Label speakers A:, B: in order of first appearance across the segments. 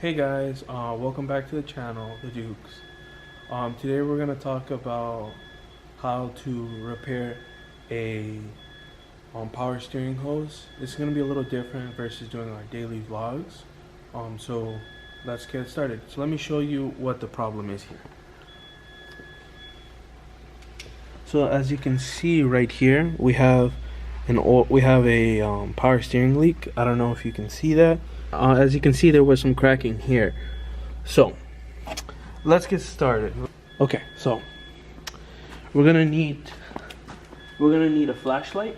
A: Hey guys, welcome back to the channel, The Dukes. Today we're going to talk about how to repair a power steering hose. It's going to be a little different versus doing our daily vlogs. So let's get started. So let me show you what the problem is here. So as you can see right here, we have a power steering leak. I don't know if you can see that. As you can see, there was some cracking here. So let's get started. Okay, so we're gonna need a flashlight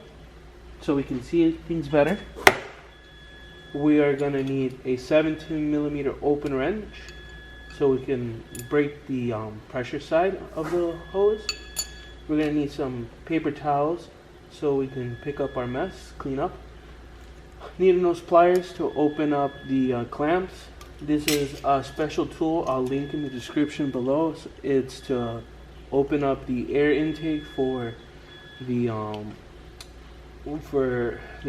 A: so we can see things better. We are gonna need a 17mm open wrench so we can break the pressure side of the hose. We're gonna need some paper towels so we can pick up our mess, clean up. Needing those pliers to open up the clamps. This is a special tool I'll link in the description below. It's to open up the air intake for the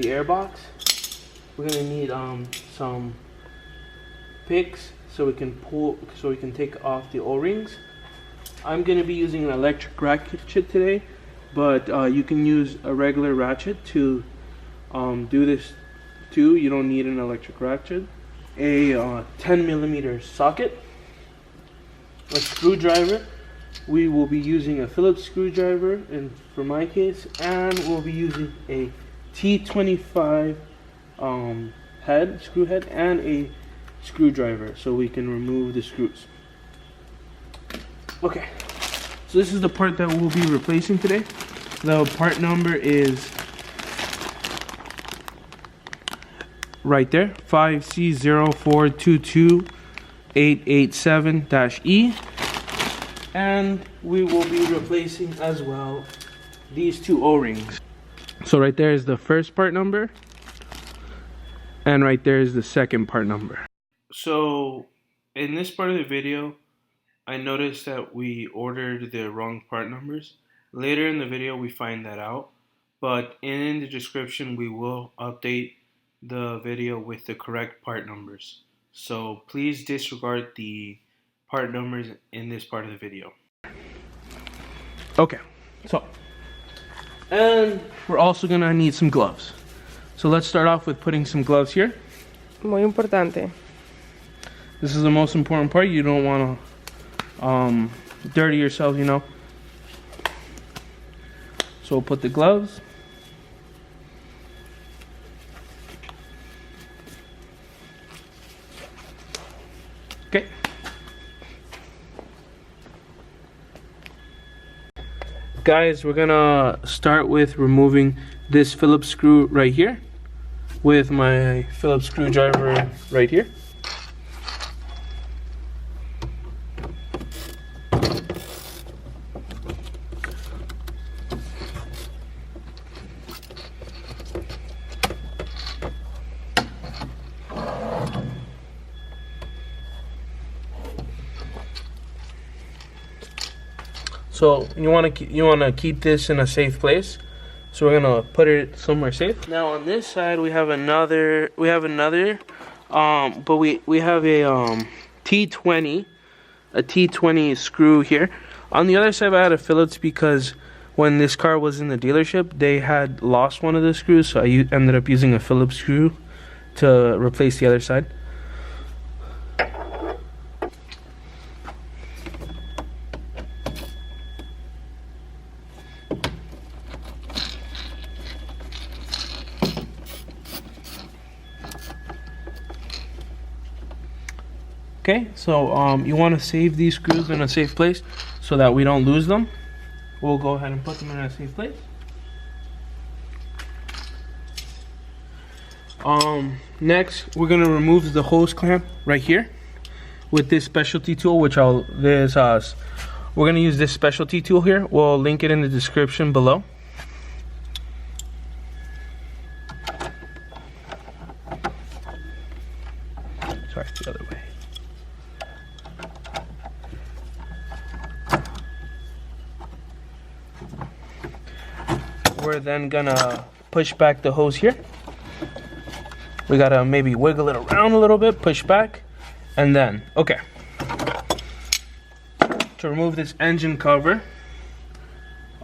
A: air box. We're gonna need some picks so we can take off the O-rings. I'm gonna be using an electric ratchet today, but you can use a regular ratchet to do this too. You don't need an electric ratchet. A 10mm socket, a screwdriver. We will be using a Phillips screwdriver, and for my case, and we'll be using a T25 screw head, and a screwdriver so we can remove the screws. Okay, so this is the part that we'll be replacing today. The part number is right there, 5C0422887-E, and we will be replacing as well these two O-rings. So right there is the first part number, and right there is the second part number. So in this part of the video, I noticed that we ordered the wrong part numbers. Later in the video we find that out, but in the description we will update the video with the correct part numbers. So please disregard the part numbers in this part of the video. Okay, so, and we're also gonna need some gloves. So let's start off with putting some gloves here.
B: Muy importante.
A: This is the most important part. You don't want to dirty yourself, you know. So we'll put the gloves. Okay. Guys, we're gonna start with removing this Phillips screw right here with my Phillips screwdriver right here. So you want to keep this in a safe place. So we're gonna put it somewhere safe. Now on this side we have another, but we have a T20 screw here. On the other side I had a Phillips because when this car was in the dealership they had lost one of the screws, so I ended up using a Phillips screw to replace the other side. Okay, so you want to save these screws in a safe place so that we don't lose them. We'll go ahead and put them in a safe place. Next, we're gonna remove the hose clamp right here with this specialty tool, which we're gonna use this specialty tool here. We'll link it in the description below. Sorry, the other way. We're then gonna push back the hose here. We gotta maybe wiggle it around a little bit, push back, And then, okay, to remove this engine cover,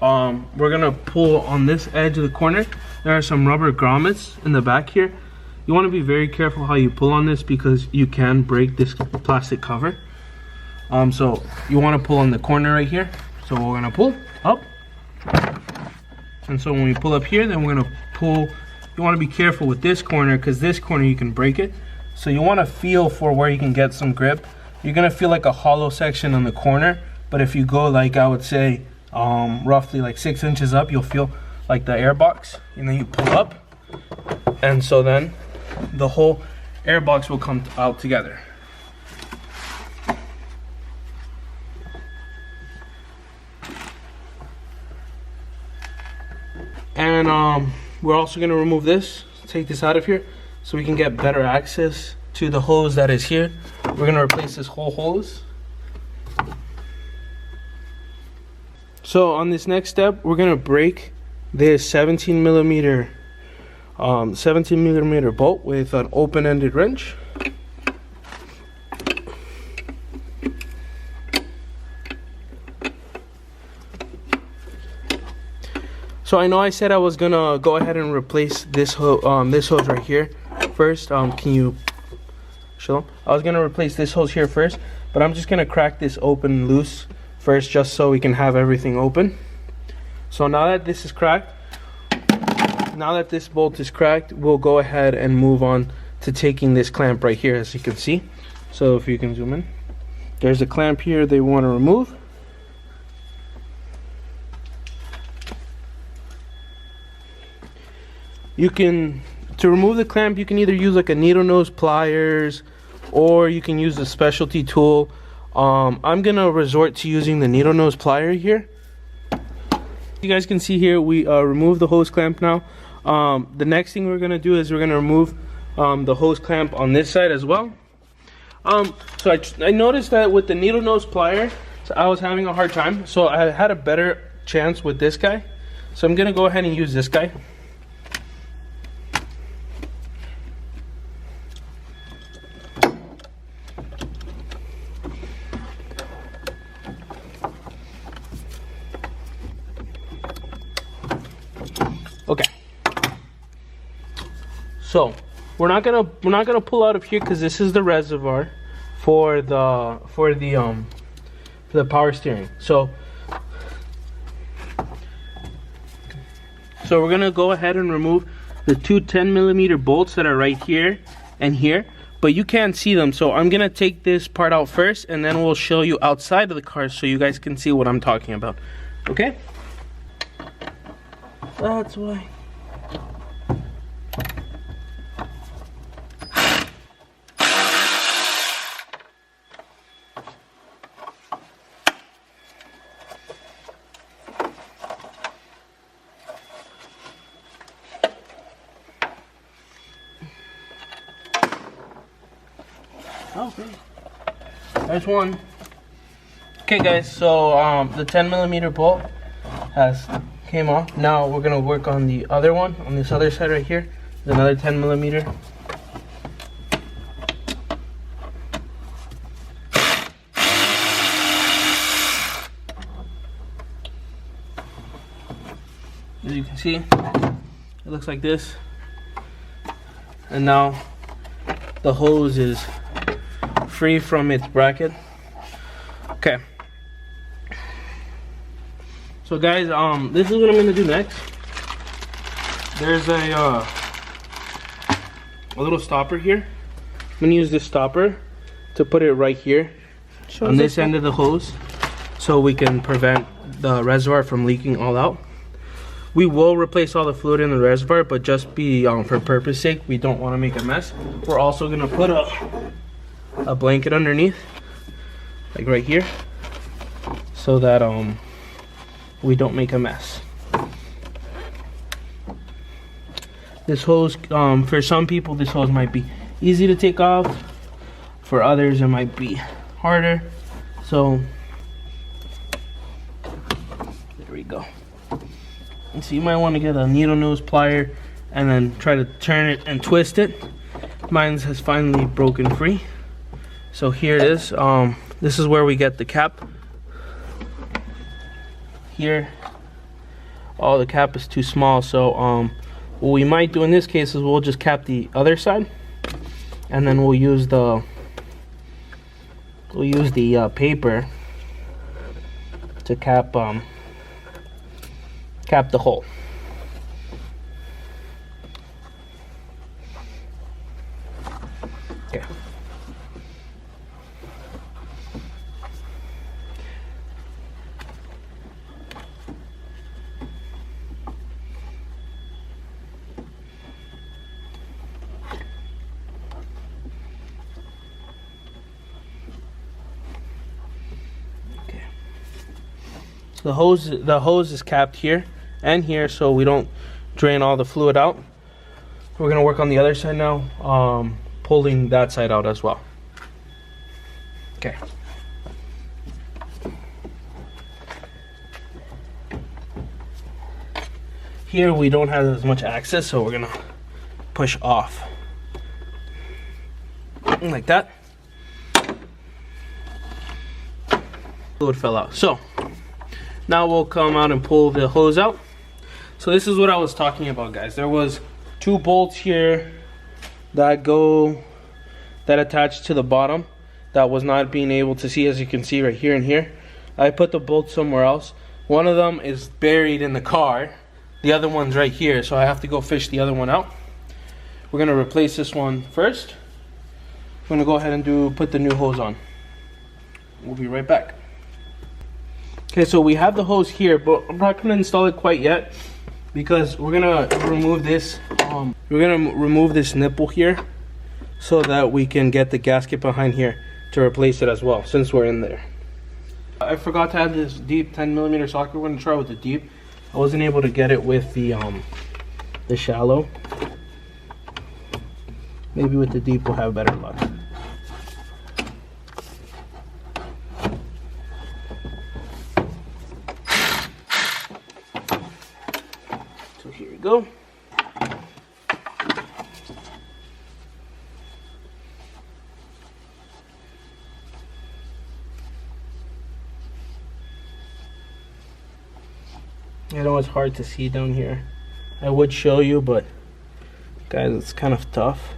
A: we're gonna pull on this edge of the corner. There are some rubber grommets in the back here. You want to be very careful how you pull on this because you can break this plastic cover. So you want to pull on the corner right here. So we're gonna pull up, and so when we pull up here, then we're gonna pull. You want to be careful with this corner because this corner you can break it. So you want to feel for where you can get some grip. You're gonna feel like a hollow section on the corner, but if you go like I would say roughly like 6 inches up, you'll feel like the air box, and then you pull up, and so then the whole air box will come out together. And we're also going to remove this, take this out of here so we can get better access to the hose that is here. We're going to replace this whole hose. So on this next step, we're going to break this 17 millimeter bolt with an open-ended wrench. So I know I said I was gonna go ahead and replace this hose right here first. Can you show them? I was gonna replace this hose here first, but I'm just gonna crack this open loose first, just so we can have everything open. So now that this is cracked, now that this bolt is cracked, we'll go ahead and move on to taking this clamp right here, as you can see. So if you can zoom in, there's a clamp here they want to remove. To remove the clamp, you can either use like a needle nose pliers, or you can use a specialty tool. I'm gonna resort to using the needle nose plier here. You guys can see here, we remove the hose clamp now. The next thing we're gonna do is we're gonna remove the hose clamp on this side as well. So I noticed that with the needle nose plier, I was having a hard time. So I had a better chance with this guy. So I'm gonna go ahead and use this guy. Okay. So we're not gonna pull out of here because this is the reservoir for the power steering. So we're gonna go ahead and remove the two 10 millimeter bolts that are right here and here, but you can't see them. So I'm gonna take this part out first, and then we'll show you outside of the car so you guys can see what I'm talking about. Okay? That's why. Okay. There's one. Okay guys, so the 10 millimeter bolt has came off. Now we're gonna work on the other one on this other side right here. There's another 10 millimeter. As you can see, it looks like this. And now the hose is free from its bracket. Okay. So guys, this is what I'm gonna do next. There's a little stopper here. I'm gonna use this stopper to put it right here on this end of the hose, so we can prevent the reservoir from leaking all out. We will replace all the fluid in the reservoir, but just be for purpose sake, we don't want to make a mess. We're also gonna put a blanket underneath, like right here, so that we don't make a mess. This hose, for some people this hose might be easy to take off, for others it might be harder. So there we go. And so you might want to get a needle nose plier and then try to turn it and twist it. Mine has finally broken free. So here it is. This is where we get the cap. Here, the cap is too small, so what we might do in this case is we'll just cap the other side, and then we'll use the paper to cap the hole. Okay. The hose is capped here and here, so we don't drain all the fluid out. We're gonna work on the other side now, pulling that side out as well. Okay. Here we don't have as much access, so we're gonna push off like that. Fluid fell out. So now we'll come out and pull the hose out. So this is what I was talking about, guys. There was 2 bolts here that attached to the bottom that was not being able to see, as you can see right here and here. I put the bolt somewhere else. One of them is buried in the car. The other one's right here, so I have to go fish the other one out. We're gonna replace this one first. I'm gonna go ahead and put the new hose on. We'll be right back. Okay, so we have the hose here, but I'm not gonna install it quite yet because we're gonna remove this. We're gonna remove this nipple here so that we can get the gasket behind here to replace it as well, since we're in there. I forgot to add this deep 10mm socket. We're gonna try with the deep. I wasn't able to get it with the shallow. Maybe with the deep we'll have better luck. So here we go. I know it's hard to see down here. I would show you, but guys, it's kind of tough.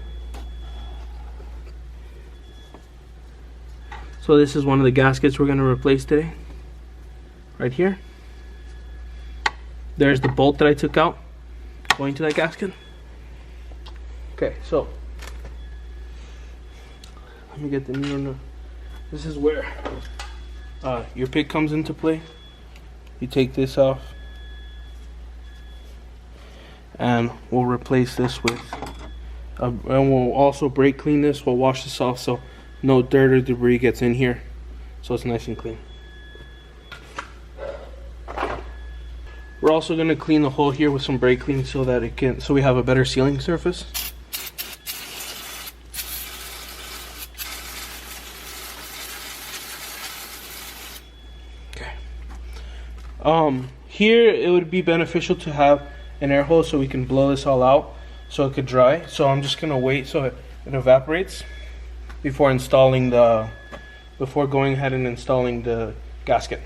A: So this is one of the gaskets we're going to replace today. Right here. There's the bolt that I took out going to that gasket. Okay, so let me get the needle. This is where your pick comes into play. You take this off, and we'll replace this with and we'll also brake clean this. We'll wash this off so no dirt or debris gets in here, so it's nice and clean. We're also going to clean the hole here with some brake clean so that we have a better sealing surface. Okay. Here it would be beneficial to have an air hose so we can blow this all out so it could dry. So I'm just gonna wait so it evaporates before going ahead and installing the gasket.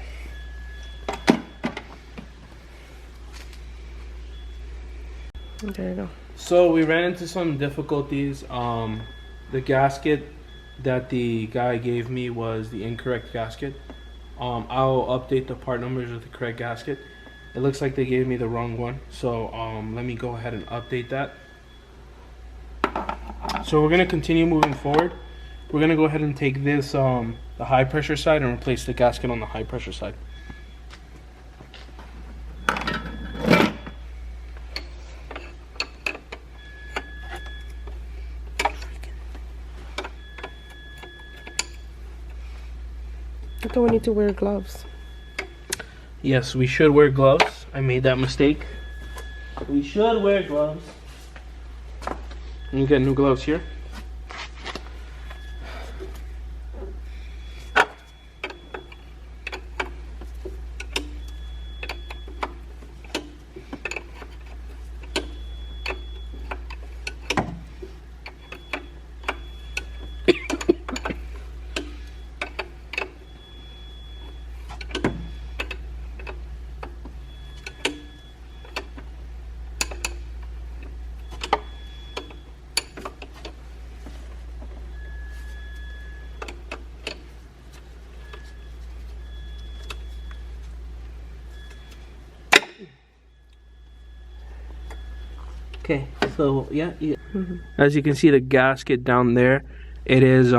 B: There you go.
A: So we ran into some difficulties. The gasket that the guy gave me was the incorrect gasket. I'll update the part numbers with the correct gasket. It looks like they gave me the wrong one, so let me go ahead and update that. So we're going to continue moving forward. We're going to go ahead and take this, the high pressure side, and replace the gasket on the high pressure side.
B: I thought we need to wear gloves.
A: Yes, we should wear gloves. I made that mistake. We should wear gloves. You get new gloves here. Okay, so yeah, as you can see, the gasket down there, it is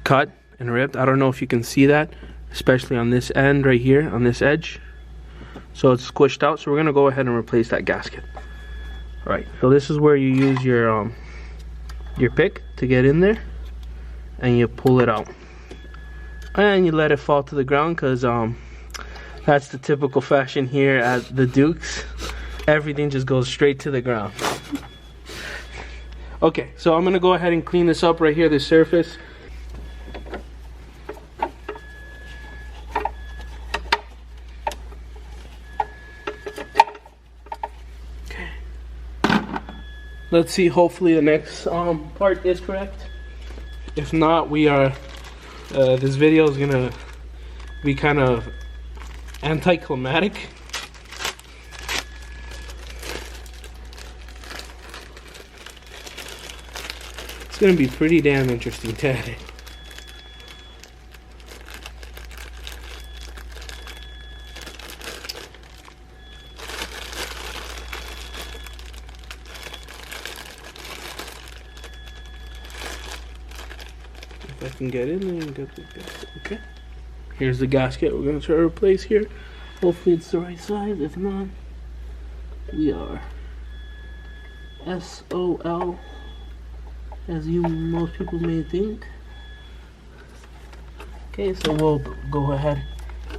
A: cut and ripped. I don't know if you can see that, especially on this end right here, on this edge. So it's squished out, so we're gonna go ahead and replace that gasket. All right, so this is where you use your pick to get in there, and you pull it out. And you let it fall to the ground, because that's the typical fashion here at the Dukes. Everything just goes straight to the ground. Okay, so I'm gonna go ahead and clean this up right here, this surface. Okay. Let's see, hopefully the next part is correct. If not, we are, this video is gonna be kind of anticlimactic. It's gonna be pretty damn interesting to edit. If I can get in there and get the gasket. Okay. Here's the gasket we're gonna try to replace here. Hopefully it's the right size. If not, we are SOL, as most people may think. Okay, so we'll go ahead,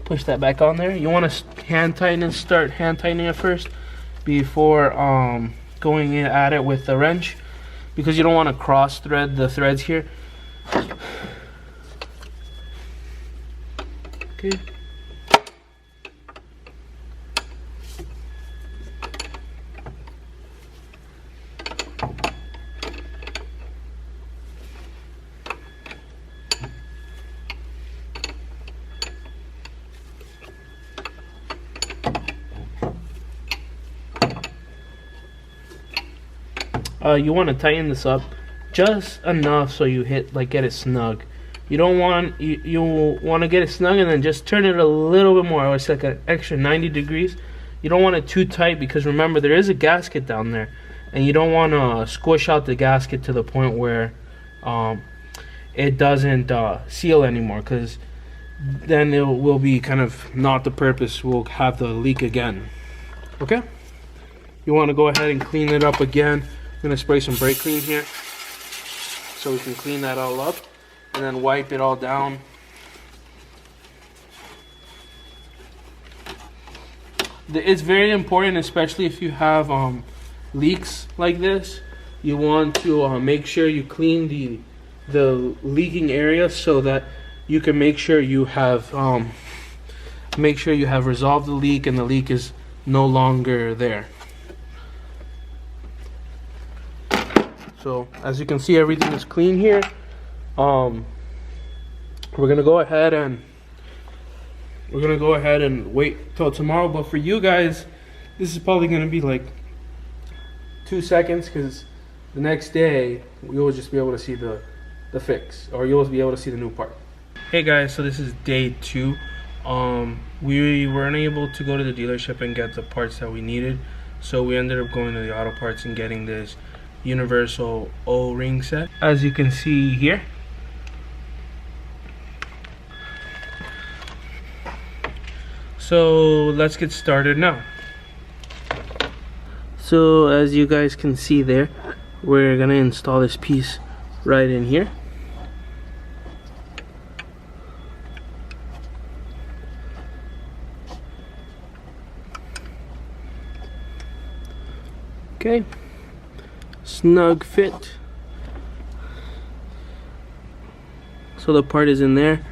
A: push that back on there. You want to hand tighten it, start hand tightening it first before going in at it with the wrench, because you don't want to cross thread the threads here. Okay. You want to tighten this up just enough so you get it snug. You don't want, you want to get it snug and then just turn it a little bit more. It's like an extra 90 degrees. You don't want it too tight, because remember, there is a gasket down there, and you don't want to squish out the gasket to the point where it doesn't seal anymore, because then it will be kind of not the purpose. We'll have the leak again. Okay, you want to go ahead and clean it up again. I'm gonna spray some brake clean here so we can clean that all up, and then wipe it all down. It's very important, especially if you have leaks like this. You want to make sure you clean the leaking area, so that you can make sure you have resolved the leak and the leak is no longer there. So as you can see, everything is clean here. We're gonna go ahead and wait till tomorrow. But for you guys, this is probably gonna be like 2 seconds, because the next day you'll just be able to see the fix, or you'll be able to see the new part. Hey guys, so this is day 2. We weren't able to go to the dealership and get the parts that we needed, so we ended up going to the auto parts and getting this universal O-ring set, as you can see here. So let's get started now. So as you guys can see there, we're gonna install this piece right in here. Okay, snug fit. So the part is in there.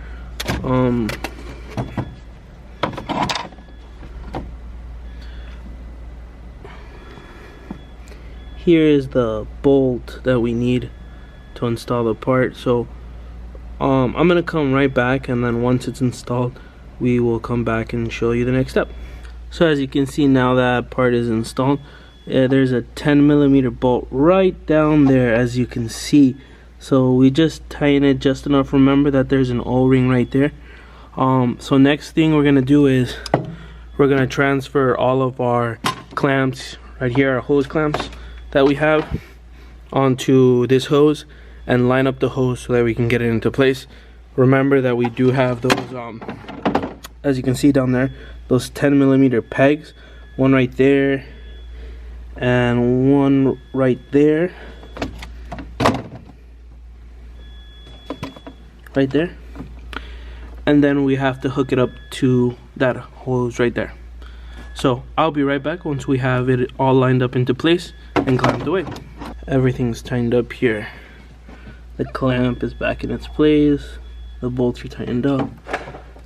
A: Here is the bolt that we need to install the part. So I'm gonna come right back, and then once it's installed, we will come back and show you the next step. So as you can see, now that part is installed, there's a 10mm bolt right down there, as you can see. So we just tighten it just enough. Remember that there's an O-ring right there. So next thing we're gonna do is we're gonna transfer all of our clamps right here, our hose clamps, that we have onto this hose and line up the hose so that we can get it into place. Remember that we do have those as you can see down there, those 10mm pegs, one right there and one right there, right there, and then we have to hook it up to that hose right there. So I'll be right back once we have it all lined up into place and clamped away. Everything's tightened up here. The clamp is back in its place, the bolts are tightened up,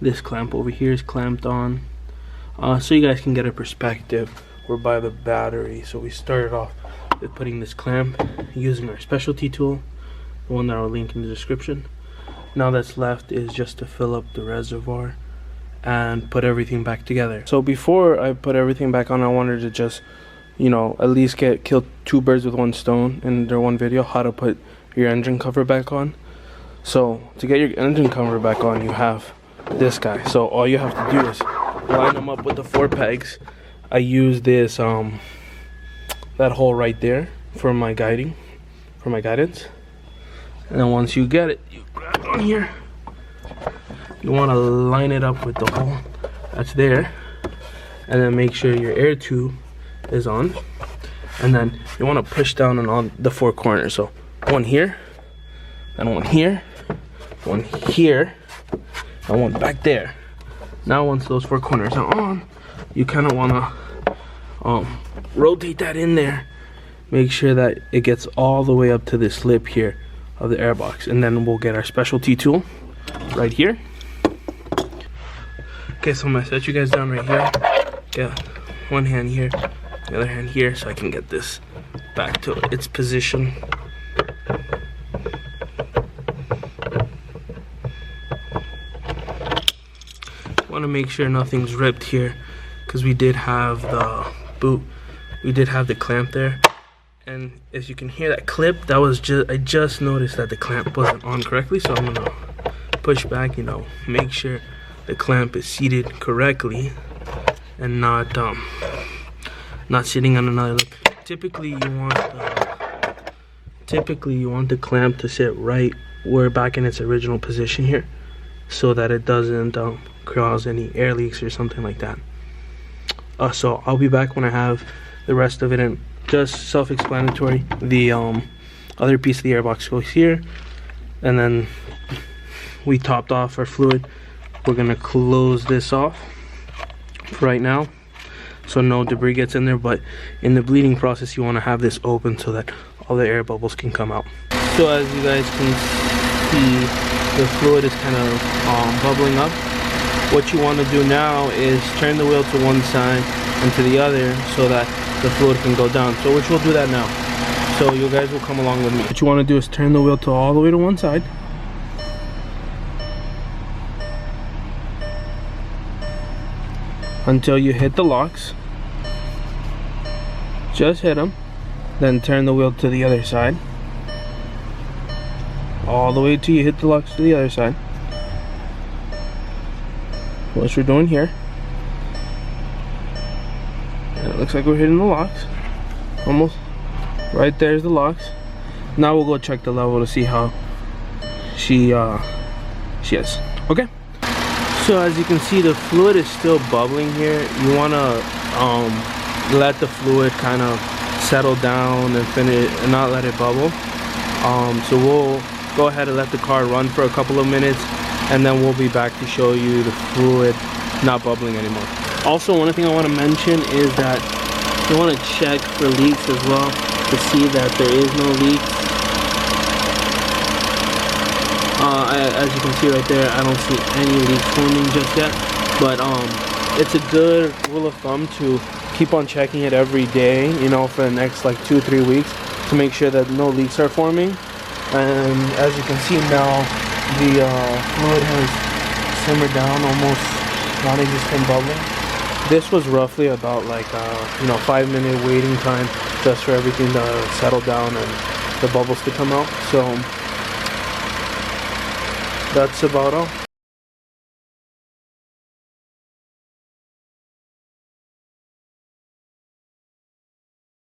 A: this clamp over here is clamped on, so you guys can get a perspective. We're by the battery, so we started off with putting this clamp using our specialty tool, the one that I'll link in the description. Now that's left is just to fill up the reservoir and put everything back together. So before I put everything back on, I wanted to just, you know, at least kill two birds with one stone in their one video, how to put your engine cover back on. So to get your engine cover back on, you have this guy. So all you have to do is line them up with the 4 pegs. I use this that hole right there for my guidance. And then once you get it, you grab on here. You want to line it up with the hole that's there, and then make sure your air tube is on. And then you want to push down on the 4 corners. So one here, and one here, one here, and one back there. Now once those 4 corners are on, you kind of want to rotate that in there. Make sure that it gets all the way up to this lip here of the airbox, and then we'll get our specialty tool right here. Okay, so I'm gonna set you guys down right here. Get one hand here, the other hand here, so I can get this back to its position. Want to make sure nothing's ripped here, because we did have the clamp there. And as you can hear that clip, that was I just noticed that the clamp wasn't on correctly, so I'm gonna push back, you know, make sure the clamp is seated correctly and not sitting on another lip. Typically you want the clamp to sit right where back in its original position here, so that it doesn't cause any air leaks or something like that. So I'll be back when I have the rest of it in. Just self-explanatory. The other piece of the airbox goes here, and then we topped off our fluid. We're gonna close this off for right now so no debris gets in there, but in the bleeding process you want to have this open so that all the air bubbles can come out. So as you guys can see, the fluid is kind of bubbling up. What you want to do now is turn the wheel to one side and to the other so that the fluid can go down. So which we'll do that now. So you guys will come along with me. What you want to do is turn the wheel to all the way to one side. Until you hit the locks. Just hit them. Then turn the wheel to the other side. All the way till you hit the locks to the other side. What we're doing here. And it looks like we're hitting the locks. Almost. Right there's the locks. Now we'll go check the level to see how she is. Okay. So as you can see, the fluid is still bubbling here. You want to let the fluid kind of settle down and finish and not let it bubble. So we'll go ahead and let the car run for a couple of minutes, and then we'll be back to show you the fluid not bubbling anymore. Also, one thing I want to mention is that you want to check for leaks as well to see that there is no leaks. As you can see right there, I don't see any leaks forming just yet, but it's a good rule of thumb to keep on checking it every day, you know, for the next like 2-3 weeks to make sure that no leaks are forming. And as you can see now, the fluid has simmered down, almost non-existent bubbling. This was roughly about like 5-minute waiting time just for everything to settle down and the bubbles to come out. So that's about all.